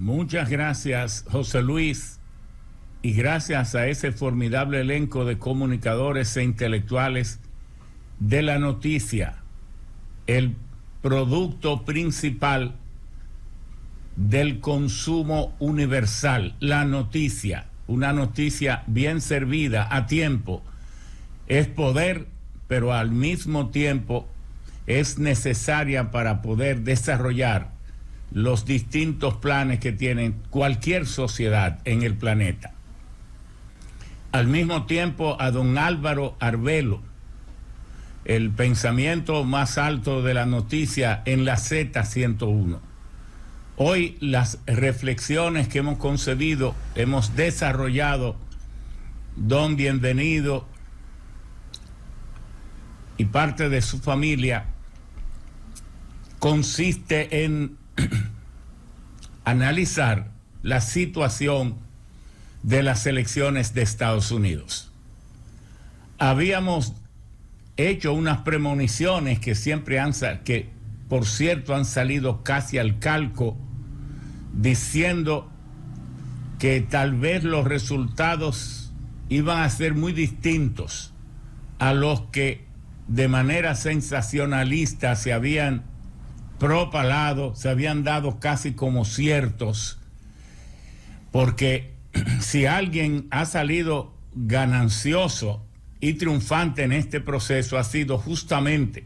Muchas gracias, José Luis, y gracias a ese formidable elenco de comunicadores e intelectuales de la noticia, el producto principal del consumo universal, la noticia, una noticia bien servida a tiempo, es poder, pero al mismo tiempo es necesaria para poder desarrollar los distintos planes que tiene cualquier sociedad en el planeta. Al mismo tiempo, a don Álvaro Arbelo, el pensamiento más alto de la noticia en la Z101. Hoy las reflexiones que hemos concebido, hemos desarrollado, don Bienvenido y parte de su familia, consiste en analizar la situación de las elecciones de Estados Unidos. Habíamos hecho unas premoniciones que siempre que por cierto han salido casi al calco, diciendo que tal vez los resultados iban a ser muy distintos a los que de manera sensacionalista se habían propalado, se habían dado casi como ciertos, porque si alguien ha salido ganancioso y triunfante en este proceso ha sido justamente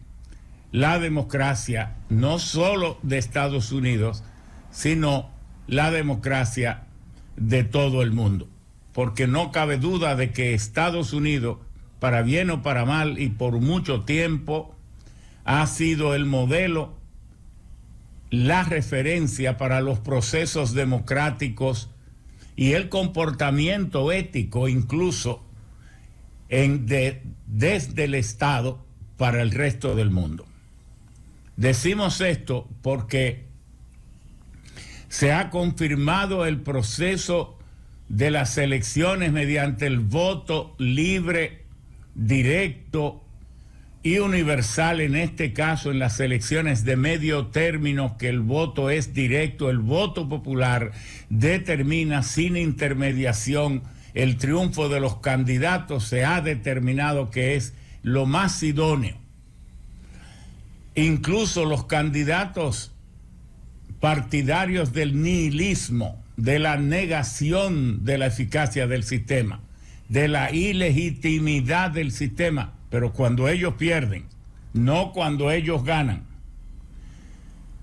la democracia, no solo de Estados Unidos, sino la democracia de todo el mundo, porque no cabe duda de que Estados Unidos, para bien o para mal y por mucho tiempo, ha sido el modelo, la referencia para los procesos democráticos y el comportamiento ético incluso desde el Estado para el resto del mundo. Decimos esto porque se ha confirmado el proceso de las elecciones mediante el voto libre, directo y universal, en este caso en las elecciones de medio término, que el voto es directo, el voto popular determina sin intermediación el triunfo de los candidatos, se ha determinado que es lo más idóneo. Incluso los candidatos partidarios del nihilismo, de la negación de la eficacia del sistema, de la ilegitimidad del sistema, pero cuando ellos pierden, no cuando ellos ganan.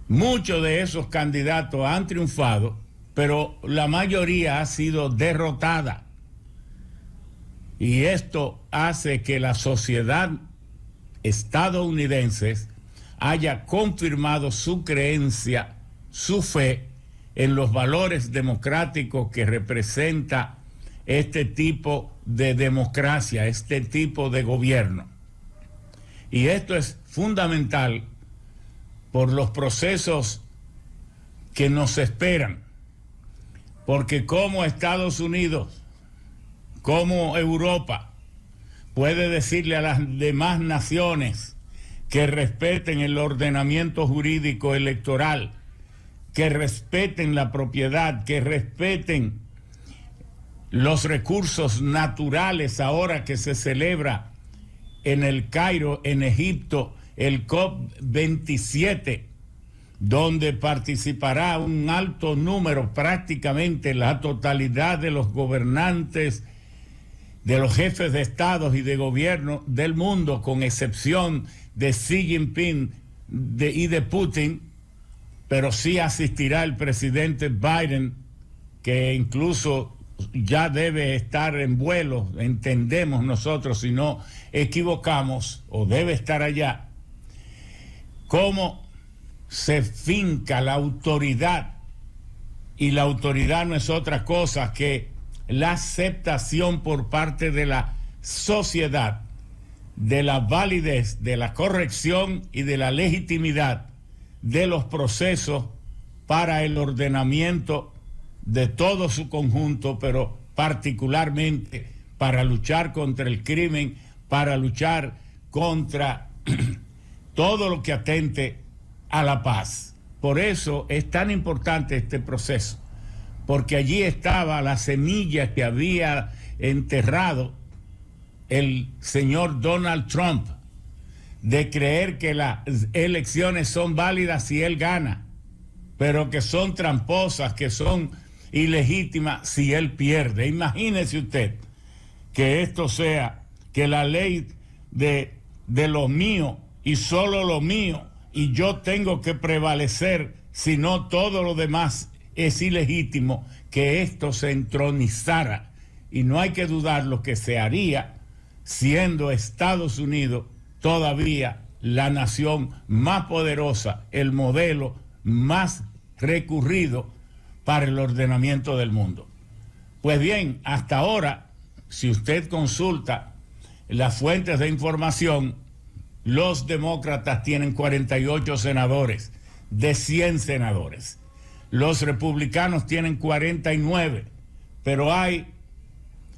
Muchos de esos candidatos han triunfado, pero la mayoría ha sido derrotada. Y esto hace que la sociedad estadounidense haya confirmado su creencia, su fe en los valores democráticos que representa este tipo de democracia, este tipo de gobierno. Y esto es fundamental por los procesos que nos esperan, porque como Estados Unidos, como Europa, puede decirle a las demás naciones que respeten el ordenamiento jurídico electoral, que respeten la propiedad, que respeten los recursos naturales, ahora que se celebra en el Cairo, en Egipto, el COP27, donde participará un alto número, prácticamente la totalidad de los gobernantes, de los jefes de estados y de gobierno del mundo, con excepción de Xi Jinping y de Putin, pero sí asistirá el presidente Biden, que incluso ya debe estar en vuelo, entendemos nosotros, si no equivocamos, o debe estar allá. Cómo se finca la autoridad, y la autoridad no es otra cosa que la aceptación por parte de la sociedad de la validez, de la corrección y de la legitimidad de los procesos para el ordenamiento de todo su conjunto, pero particularmente para luchar contra el crimen, para luchar contra todo lo que atente a la paz. Por eso es tan importante este proceso, porque allí estaba la semilla que había enterrado el señor Donald Trump de creer que las elecciones son válidas si él gana, pero que son tramposas, que son ilegítimas si él pierde. Imagínese usted que esto sea, que la ley de lo mío y solo lo mío, y yo tengo que prevalecer, si no todo lo demás es ilegítimo, que esto se entronizara. Y no hay que dudar lo que se haría siendo Estados Unidos todavía la nación más poderosa, el modelo más recurrido para el ordenamiento del mundo. Pues bien, hasta ahora, si usted consulta las fuentes de información, los demócratas tienen 48 senadores de 100 senadores. Los republicanos tienen 49, pero hay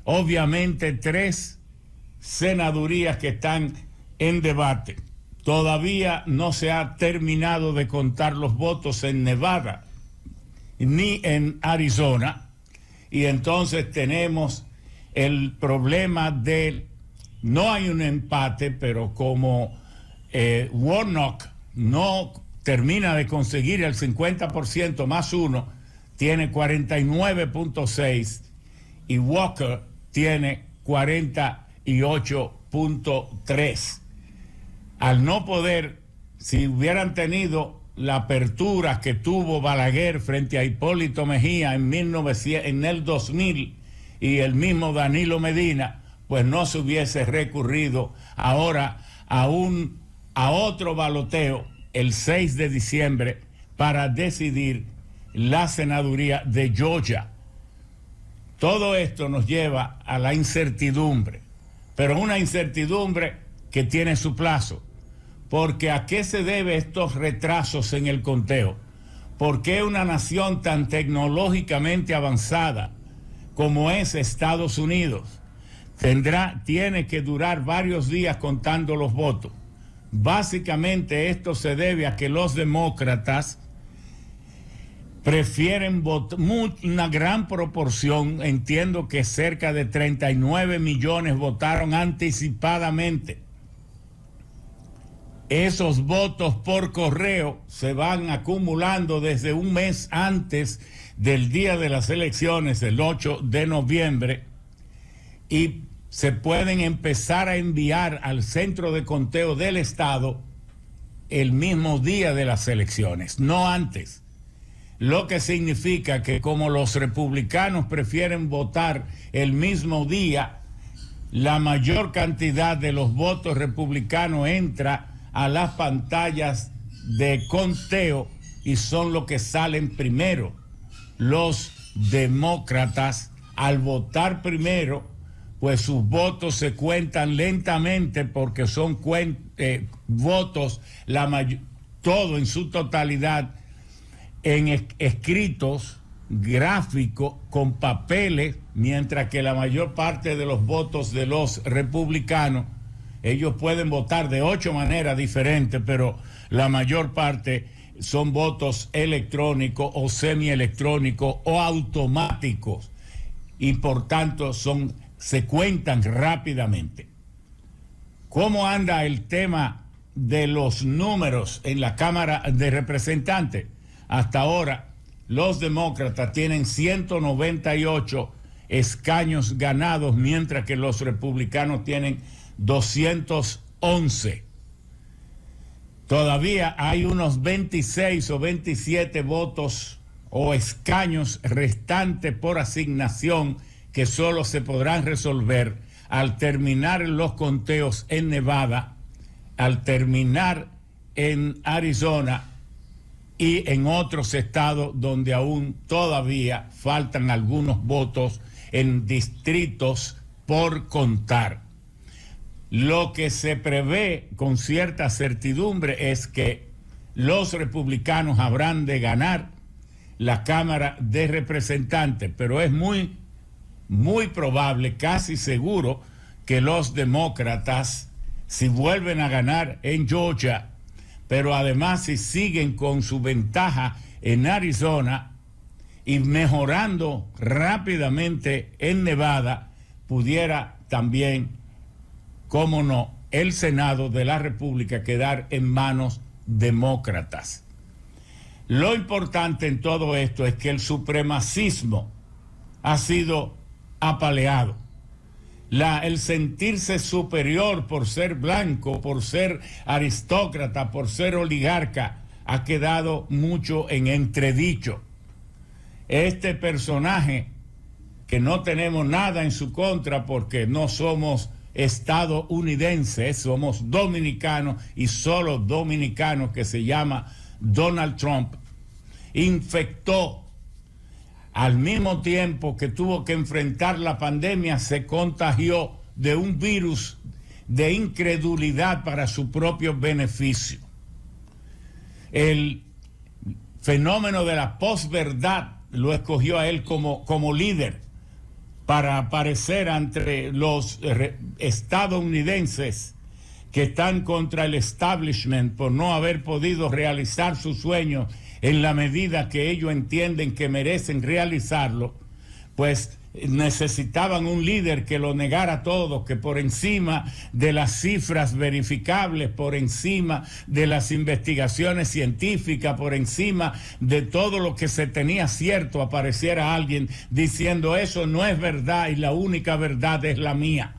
obviamente 3 senadurías que están en debate. Todavía no se ha terminado de contar los votos en Nevada ni en Arizona, y entonces tenemos el problema de, no hay un empate, pero como Warnock no termina de conseguir el 50% más 1, tiene 49.6 y Walker tiene 48.3. Al no poder, si hubieran tenido la apertura que tuvo Balaguer frente a Hipólito Mejía en el 2000 y el mismo Danilo Medina, pues no se hubiese recurrido ahora a otro baloteo el 6 de diciembre para decidir la senaduría de Georgia. Todo esto nos lleva a la incertidumbre, pero una incertidumbre que tiene su plazo. Porque ¿a qué se debe estos retrasos en el conteo? ¿Por qué una nación tan tecnológicamente avanzada como es Estados Unidos tiene que durar varios días contando los votos? Básicamente esto se debe a que los demócratas prefieren votar, una gran proporción, entiendo que cerca de 39 millones votaron anticipadamente. Esos votos por correo se van acumulando desde un mes antes del día de las elecciones, el 8 de noviembre, y se pueden empezar a enviar al centro de conteo del Estado el mismo día de las elecciones, no antes. Lo que significa que como los republicanos prefieren votar el mismo día, la mayor cantidad de los votos republicanos entra a las pantallas de conteo y son los que salen primero. Los demócratas, al votar primero, pues sus votos se cuentan lentamente porque son votos, todo en su totalidad, en escritos, gráficos, con papeles, mientras que la mayor parte de los votos de los republicanos, ellos pueden votar de 8 maneras diferentes, pero la mayor parte son votos electrónicos o semielectrónicos o automáticos, y por tanto se cuentan rápidamente. ¿Cómo anda el tema de los números en la Cámara de Representantes? Hasta ahora los demócratas tienen 198 escaños ganados, mientras que los republicanos tienen 211. Todavía hay unos 26 o 27 votos o escaños restantes por asignación que solo se podrán resolver al terminar los conteos en Nevada, al terminar en Arizona y en otros estados donde aún todavía faltan algunos votos en distritos por contar. Lo que se prevé con cierta certidumbre es que los republicanos habrán de ganar la Cámara de Representantes, pero es muy probable, casi seguro, que los demócratas, si vuelven a ganar en Georgia, pero además si siguen con su ventaja en Arizona y mejorando rápidamente en Nevada, pudiera también, cómo no, el Senado de la República quedar en manos demócratas. Lo importante en todo esto es que el supremacismo ha sido apaleado. El sentirse superior por ser blanco, por ser aristócrata, por ser oligarca, ha quedado mucho en entredicho. Este personaje, que no tenemos nada en su contra porque no somos estadounidenses, somos dominicanos y solo dominicanos, que se llama Donald Trump, infectó. Al mismo tiempo que tuvo que enfrentar la pandemia, se contagió de un virus de incredulidad para su propio beneficio. El fenómeno de la posverdad lo escogió a él como líder para aparecer ante los estadounidenses que están contra el establishment por no haber podido realizar sus sueños en la medida que ellos entienden que merecen realizarlo. Pues necesitaban un líder que lo negara todo, que por encima de las cifras verificables, por encima de las investigaciones científicas, por encima de todo lo que se tenía cierto, apareciera alguien diciendo eso no es verdad y la única verdad es la mía.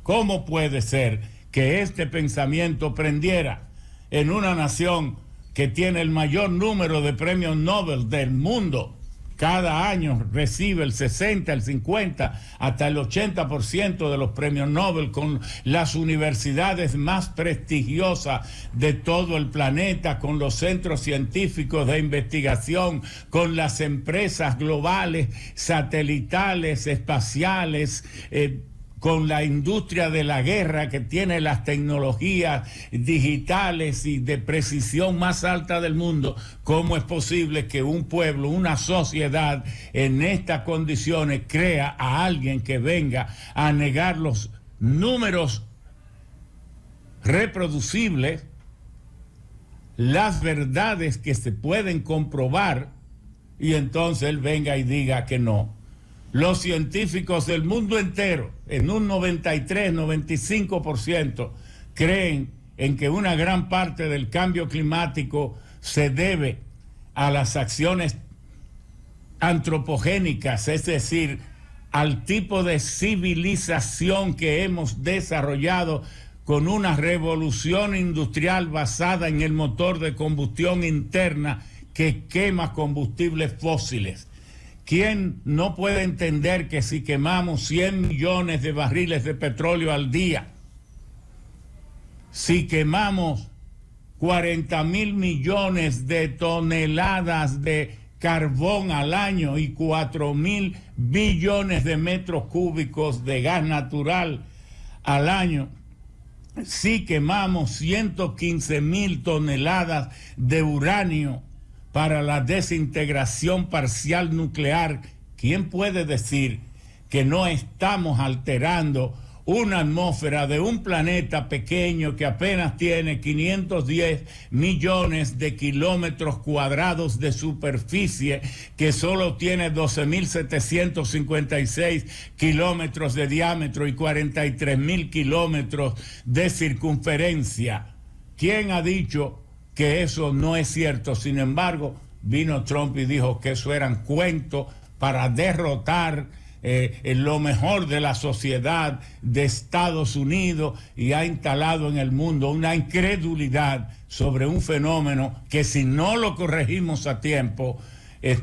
¿Cómo puede ser que este pensamiento prendiera en una nación que tiene el mayor número de premios Nobel del mundo? Cada año recibe el 60, el 50, hasta el 80% de los premios Nobel, con las universidades más prestigiosas de todo el planeta, con los centros científicos de investigación, con las empresas globales, satelitales, espaciales, con la industria de la guerra que tiene las tecnologías digitales y de precisión más alta del mundo. ¿Cómo es posible que un pueblo, una sociedad en estas condiciones crea a alguien que venga a negar los números reproducibles, las verdades que se pueden comprobar, y entonces él venga y diga que no? Los científicos del mundo entero, en un 93, 95%, creen en que una gran parte del cambio climático se debe a las acciones antropogénicas, es decir, al tipo de civilización que hemos desarrollado con una revolución industrial basada en el motor de combustión interna que quema combustibles fósiles. ¿Quién no puede entender que si quemamos 100 millones de barriles de petróleo al día, si quemamos 40.000 millones de toneladas de carbón al año y 4.000 billones de metros cúbicos de gas natural al año, si quemamos 115.000 toneladas de uranio para la desintegración parcial nuclear, ¿quién puede decir que no estamos alterando una atmósfera de un planeta pequeño que apenas tiene 510 millones de kilómetros cuadrados de superficie, que solo tiene 12.756 kilómetros de diámetro y 43.000 kilómetros de circunferencia? ¿Quién ha dicho que eso no es cierto? Sin embargo, vino Trump y dijo que eso eran cuentos para derrotar lo mejor de la sociedad de Estados Unidos, y ha instalado en el mundo una incredulidad sobre un fenómeno que, si no lo corregimos a tiempo,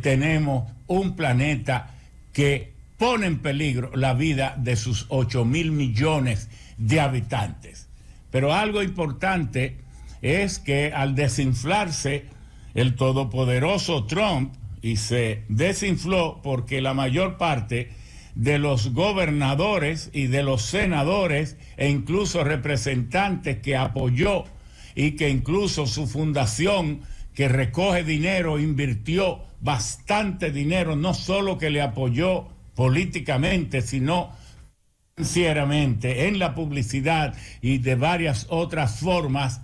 tenemos un planeta que pone en peligro la vida de sus 8.000 millones de habitantes. Pero algo importante es que al desinflarse el todopoderoso Trump, y se desinfló porque la mayor parte de los gobernadores y de los senadores e incluso representantes que apoyó, y que incluso su fundación que recoge dinero invirtió bastante dinero, no solo que le apoyó políticamente, sino financieramente, en la publicidad y de varias otras formas,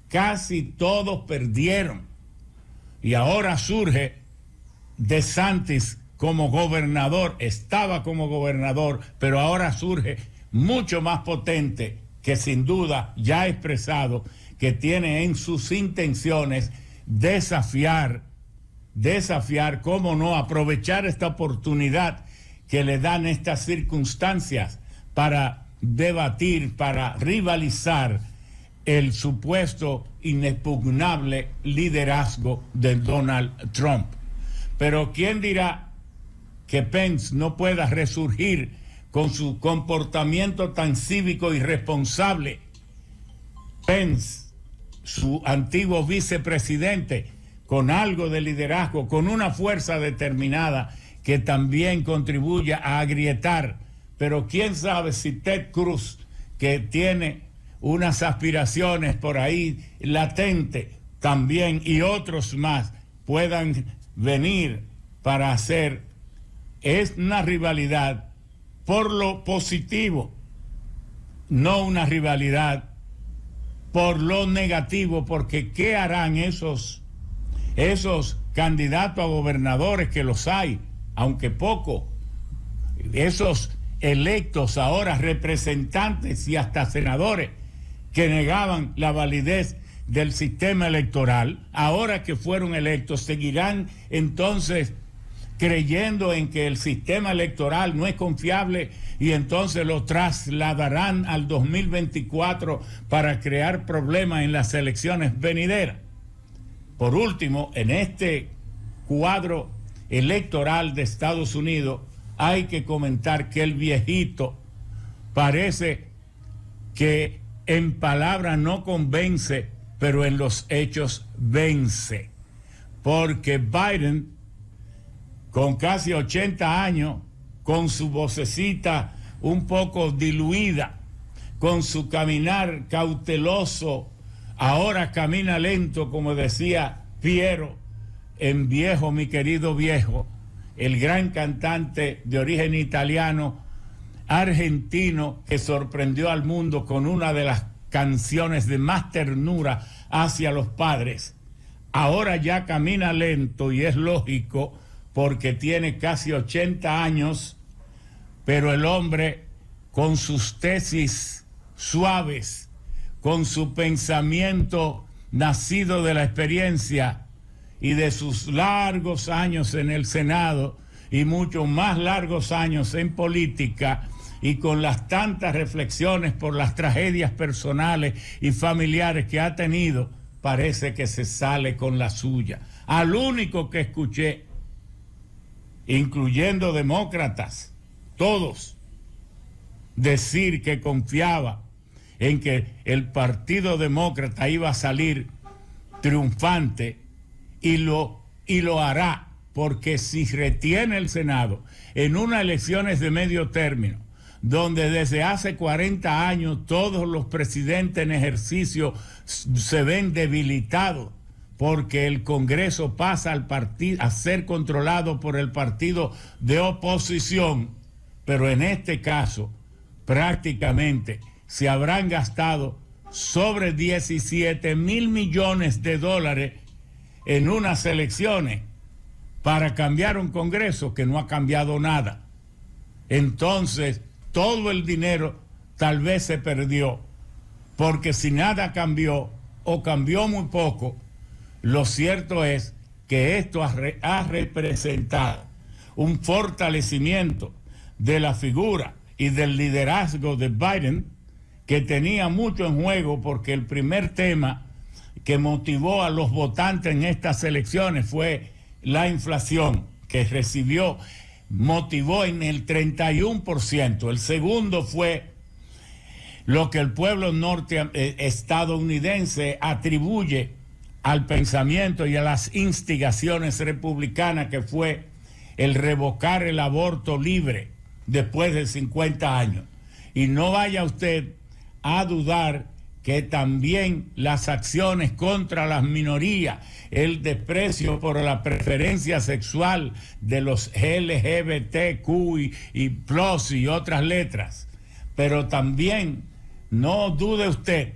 casi todos perdieron. Y ahora surge DeSantis como gobernador, estaba como gobernador, pero ahora surge mucho más potente, que sin duda ya ha expresado que tiene en sus intenciones desafiar, cómo no, aprovechar esta oportunidad que le dan estas circunstancias para debatir, para rivalizar el supuesto inexpugnable liderazgo de Donald Trump. Pero ¿quién dirá que Pence no pueda resurgir con su comportamiento tan cívico y responsable? Pence, su antiguo vicepresidente, con algo de liderazgo, con una fuerza determinada que también contribuye a agrietar. Pero quién sabe si Ted Cruz, que tiene unas aspiraciones por ahí latentes también, y otros más, puedan venir para hacer es una rivalidad por lo positivo, no una rivalidad por lo negativo, porque ¿qué harán esos candidatos a gobernadores, que los hay, aunque poco, esos electos ahora representantes y hasta senadores que negaban la validez del sistema electoral, ahora que fueron electos, seguirán entonces creyendo en que el sistema electoral no es confiable y entonces lo trasladarán al 2024 para crear problemas en las elecciones venideras? Por último, en este cuadro electoral de Estados Unidos hay que comentar que el viejito parece que en palabras no convence, pero en los hechos vence, porque Biden, con casi 80 años, con su vocecita un poco diluida, con su caminar cauteloso, ahora camina lento, como decía Piero en Viejo, mi querido viejo, el gran cantante de origen italiano, argentino, que sorprendió al mundo con una de las canciones de más ternura hacia los padres. Ahora ya camina lento, y es lógico porque tiene casi 80 años, pero el hombre, con sus tesis suaves, con su pensamiento nacido de la experiencia y de sus largos años en el Senado y muchos más largos años en política, y con las tantas reflexiones por las tragedias personales y familiares que ha tenido, parece que se sale con la suya. Al único que escuché, incluyendo demócratas, todos, decir que confiaba en que el Partido Demócrata iba a salir triunfante, y lo hará, porque si retiene el Senado en unas elecciones de medio término, donde desde hace 40 años todos los presidentes en ejercicio se ven debilitados, porque el Congreso pasa a ser controlado por el partido de oposición, pero en este caso prácticamente se habrán gastado sobre 17 mil millones de dólares en unas elecciones para cambiar un Congreso que no ha cambiado nada. Entonces, todo el dinero tal vez se perdió, porque si nada cambió o cambió muy poco, lo cierto es que esto ha representado un fortalecimiento de la figura y del liderazgo de Biden, que tenía mucho en juego, porque el primer tema que motivó a los votantes en estas elecciones fue la inflación, que motivó en el 31%. El segundo fue lo que el pueblo estadounidense atribuye al pensamiento y a las instigaciones republicanas, que fue el revocar el aborto libre después de 50 años. Y no vaya usted a dudar que también las acciones contra las minorías, el desprecio por la preferencia sexual de los LGBTQ y plus y otras letras, pero también no dude usted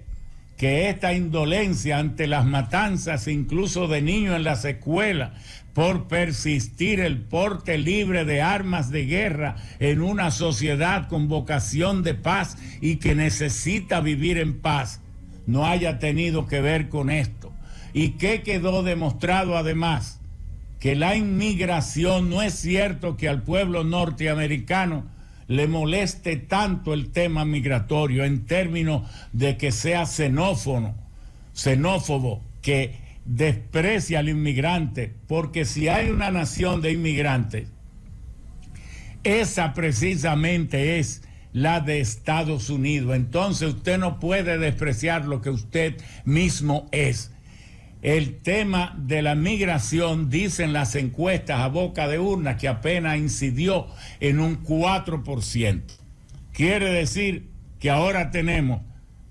que esta indolencia ante las matanzas, incluso de niños en las escuelas, por persistir el porte libre de armas de guerra en una sociedad con vocación de paz y que necesita vivir en paz, no haya tenido que ver con esto. ¿Y qué quedó demostrado además? Que la inmigración, no es cierto que al pueblo norteamericano le moleste tanto el tema migratorio en términos de que sea xenófobo, que desprecia al inmigrante, porque si hay una nación de inmigrantes, esa precisamente es la de Estados Unidos. Entonces usted no puede despreciar lo que usted mismo es. El tema de la migración, dicen las encuestas a boca de urna, que apenas incidió en un 4%. Quiere decir que ahora tenemos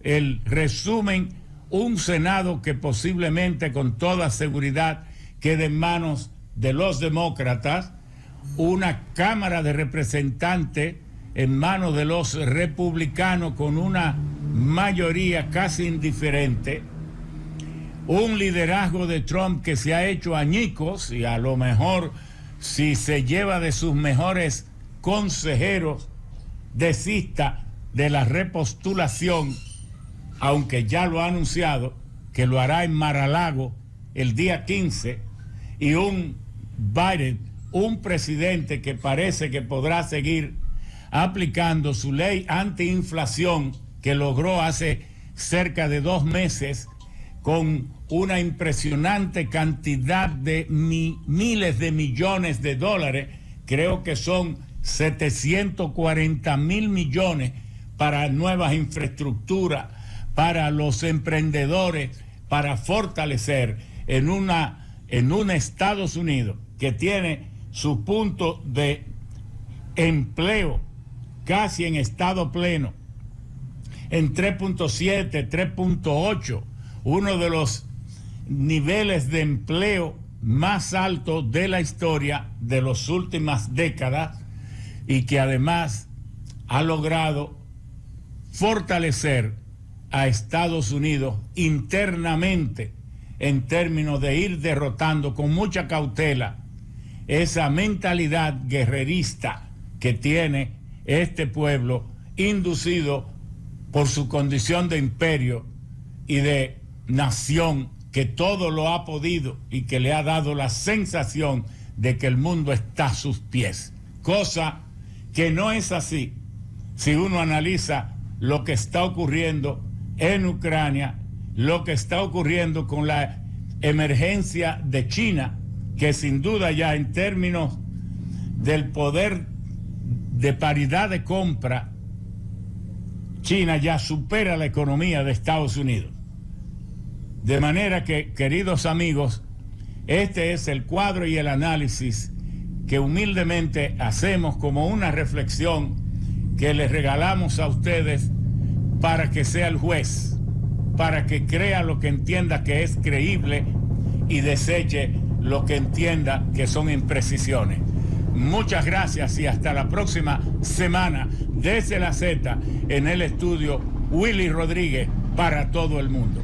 el resumen, un Senado que posiblemente con toda seguridad quede en manos de los demócratas, una Cámara de Representantes en manos de los republicanos con una mayoría casi indiferente, un liderazgo de Trump que se ha hecho añicos y a lo mejor, si se lleva de sus mejores consejeros, desista de la repostulación, aunque ya lo ha anunciado que lo hará en Mar-a-Lago el día 15, y un Biden, un presidente que parece que podrá seguir aplicando su ley antiinflación que logró hace cerca de 2 meses con una impresionante cantidad de miles de millones de dólares, creo que son 740,000 millones para nuevas infraestructuras, para los emprendedores, para fortalecer en un Estados Unidos que tiene su punto de empleo casi en estado pleno, en 3.7, 3.8, uno de los niveles de empleo más altos de la historia de las últimas décadas, y que además ha logrado fortalecer a Estados Unidos internamente en términos de ir derrotando con mucha cautela esa mentalidad guerrerista que tiene este pueblo, inducido por su condición de imperio y de nación que todo lo ha podido y que le ha dado la sensación de que el mundo está a sus pies, cosa que no es así si uno analiza lo que está ocurriendo en Ucrania, lo que está ocurriendo con la emergencia de China, que sin duda ya en términos del poder de paridad de compra, China ya supera la economía de Estados Unidos. De manera que, queridos amigos, este es el cuadro y el análisis que humildemente hacemos como una reflexión que les regalamos a ustedes para que sea el juez, para que crea lo que entienda que es creíble y deseche lo que entienda que son imprecisiones. Muchas gracias y hasta la próxima semana desde la Z en el estudio Willy Rodríguez para todo el mundo.